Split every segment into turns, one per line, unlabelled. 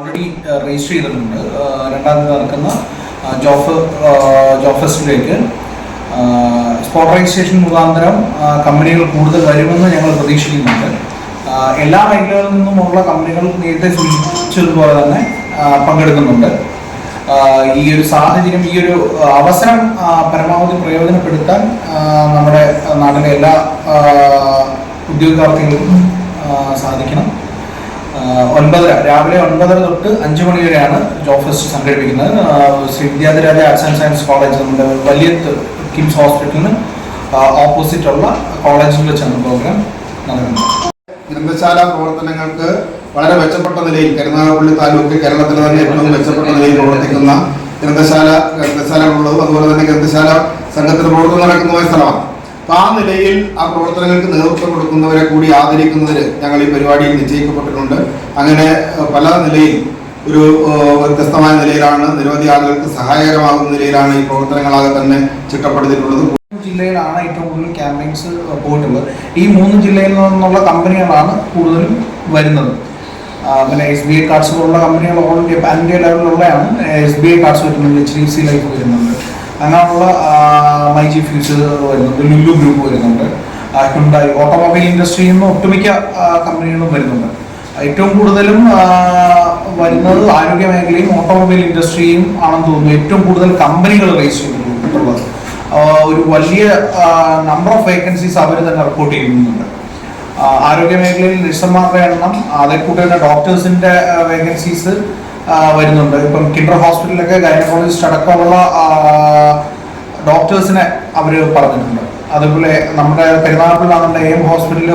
Already register ചെയ്തിട്ടുണ്ട്. രണ്ടാം തീയതി നടക്കുന്ന ജോബ് ഫെസ്റ്റിലേക്ക് സ്പോട്ട് രജിസ്ട്രേഷൻ മുഖാന്തരം കമ്പനികൾ കൂടുതൽ വരുമെന്ന് ഞങ്ങൾ പ്രതീക്ഷിക്കുന്നുണ്ട്. എല്ലാ മേഖലകളിൽ നിന്നുമുള്ള കമ്പനികൾ നേരത്തെ സൂചിപ്പിച്ചതുപോലെ തന്നെ പങ്കെടുക്കുന്നുണ്ട്. ഈ ഒരു സാഹചര്യം, ഈ ഒരു അവസരം പരമാവധി പ്രയോജനപ്പെടുത്താൻ നമ്മുടെ നാട്ടിലെ എല്ലാ ഉദ്യോഗാർത്ഥികൾക്കും സാധിക്കണം. രാവിലെ 9:30 തൊട്ട് 5 മണി വരെയാണ് ജോബ് ഫെസ്റ്റ് സംഘടിപ്പിക്കുന്നത്. Shri Vidyadhiraja arts and science college, നമ്മുടെ വലിയ കിംസ് ഹോസ്പിറ്റലിന് ഓപ്പോസിറ്റുള്ള കോളേജിൽ വെച്ചാണ് പ്രോഗ്രാം നടക്കുന്നത്.
ഗ്രന്ഥശാല പ്രവർത്തനങ്ങൾക്ക് വളരെ മെച്ചപ്പെട്ട നിലയിൽ കരുനാഗപ്പള്ളി താലൂക്ക് കേരളത്തിലെ തന്നെ ഏറ്റവും മെച്ചപ്പെട്ട നിലയിൽ പ്രവർത്തിക്കുന്ന ഗ്രന്ഥശാലകളുള്ളതും അതുപോലെ തന്നെ ഗ്രന്ഥശാല സംഘത്തിന് പ്രവർത്തനം നടക്കുന്ന സ്ഥലമാണ്. അപ്പോൾ ആ നിലയിൽ ആ പ്രവർത്തനങ്ങൾക്ക് നേതൃത്വം കൊടുക്കുന്നവരെ കൂടി ആദരിക്കുന്നതിന് ഞങ്ങൾ ഈ പരിപാടിയിൽ നിശ്ചയിക്കപ്പെട്ടിട്ടുണ്ട്. അങ്ങനെ പല നിലയിൽ ഒരു വ്യത്യസ്തമായ നിലയിലാണ്, നിരവധി ആളുകൾക്ക് സഹായകരമാകുന്ന നിലയിലാണ് ഈ പ്രവർത്തനങ്ങളാകെ തന്നെ ചിട്ടപ്പെടുത്തിയിട്ടുള്ളത്.
ജില്ലയിലാണ് ഏറ്റവും കൂടുതൽ ക്യാമ്പയിൻസ് പോയിട്ടുള്ളത്. ഈ 3 ജില്ലയിൽ നിന്നുള്ള കമ്പനികളാണ് കൂടുതലും വരുന്നത്. പിന്നെ SBI കാർഡ്സ് പോലുള്ള കമ്പനികൾ ഓൾറെഡി പാൻ ഇന്ത്യ ലെവലിലുള്ളതാണ്. SBI കാർഡ്സ് വരുന്നുണ്ട്, HDFC ലൈഫ് വരുന്നുണ്ട്, അങ്ങനെയുള്ള മൈജി ഫ്യൂച്ചർ വരുന്നുണ്ട്, ലുലു ഗ്രൂപ്പ് വരുന്നുണ്ട്, ഹ്യുണ്ടായി, ഓട്ടോമൊബൈൽ ഇൻഡസ്ട്രിയിൽ നിന്ന് ഒട്ടുമിക്ക കമ്പനികളും വരുന്നുണ്ട്. ഏറ്റവും കൂടുതലും വരുന്നത് ആരോഗ്യ മേഖലയും ഓട്ടോമൊബൈൽ ഇൻഡസ്ട്രിയും ആണെന്ന് തോന്നുന്നു. ഏറ്റവും കൂടുതൽ കമ്പനികൾ രജിസ്റ്റർ ചെയ്തിട്ടുള്ളത്. ഒരു വലിയ നമ്പർ ഓഫ് വേക്കൻസീസ് അവർ തന്നെ റിപ്പോർട്ട് ചെയ്യുന്നുണ്ട്. ആരോഗ്യ മേഖലയിൽ നഴ്സുമാരുടെ എണ്ണം, അതേക്കൂട്ട് തന്നെ ഡോക്ടേഴ്സിന്റെ വേക്കൻസീസ് വരുന്നുണ്ട്. ഇപ്പം കിൻഡർ ഹോസ്പിറ്റലിലൊക്കെ ഗൈനക്കോളജിസ്റ്റ് അടക്കമുള്ള ഡോക്ടേഴ്സിനെ അവർ പറഞ്ഞിട്ടുണ്ട്. അതുപോലെ നമ്മുടെ പെരുന്നാളിലാണെന്നുണ്ട് AM ഹോസ്പിറ്റലിൽ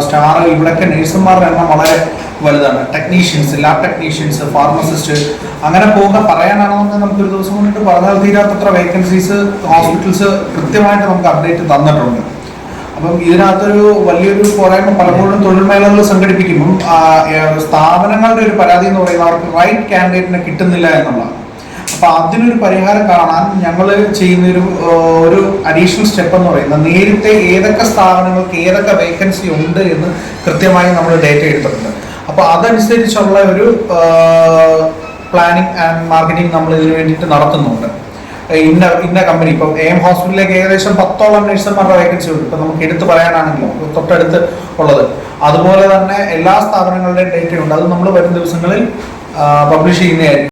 സ്റ്റാർ, ഇവിടെയൊക്കെ നഴ്സുമാരുടെ എണ്ണം വളരെ വലുതാണ്. ടെക്നീഷ്യൻസ്, ലാബ് ടെക്നീഷ്യൻസ്, ഫാർമസിസ്റ്റ്, അങ്ങനെ പറയാനാണെന്നുണ്ടെങ്കിൽ നമുക്കൊരു ദിവസം കൊണ്ടിട്ട് പറഞ്ഞാൽ തീരാത്തത്ര വേക്കൻസീസ് ഹോസ്പിറ്റൽസ് കൃത്യമായിട്ട് നമുക്ക് അപ്ഡേറ്റ് തന്നിട്ടുണ്ട്. അപ്പം ഇതിനകത്തൊരു വലിയൊരു പോരായ്മ പലപ്പോഴും തൊഴിൽ മേളകൾ സംഘടിപ്പിക്കുമ്പം സ്ഥാപനങ്ങളുടെ ഒരു പരാതി എന്ന് പറയുന്നത് അവർക്ക് റൈറ്റ് കാൻഡിഡേറ്റിനെ കിട്ടുന്നില്ല എന്നുള്ളതാണ്. അപ്പൊ അതിനൊരു പരിഹാരം കാണാൻ ഞങ്ങൾ ചെയ്യുന്നൊരു അഡീഷണൽ സ്റ്റെപ്പ് എന്ന് പറയുന്നത്, നേരത്തെ ഏതൊക്കെ സ്ഥാപനങ്ങൾക്ക് ഏതൊക്കെ വേക്കൻസി ഉണ്ട് എന്ന് കൃത്യമായി നമ്മൾ ഡേറ്റ എടുത്തിട്ടുണ്ട്. അപ്പോൾ അതനുസരിച്ചുള്ള ഒരു പ്ലാനിങ് ആൻഡ് മാർക്കറ്റിംഗ് നമ്മൾ ഇതിനു വേണ്ടിയിട്ട് നടത്തുന്നുണ്ട്. ഇന്ന കമ്പനി ഇപ്പം AM ഹോസ്പിറ്റലിലേക്ക് ഏകദേശം 10ഓളം നഴ്സുമാരുടെ വേക്കൻസി ഉണ്ട്. ഇപ്പം നമുക്ക് എടുത്ത് പറയാനാണല്ലോ തൊട്ടടുത്ത് ഉള്ളത്. അതുപോലെ തന്നെ എല്ലാ സ്ഥാപനങ്ങളുടെയും ഡേറ്റ ഉണ്ട്. അത് നമ്മൾ വരും ദിവസങ്ങളിൽ പബ്ലിഷ് ചെയ്യുന്നതായിരിക്കും.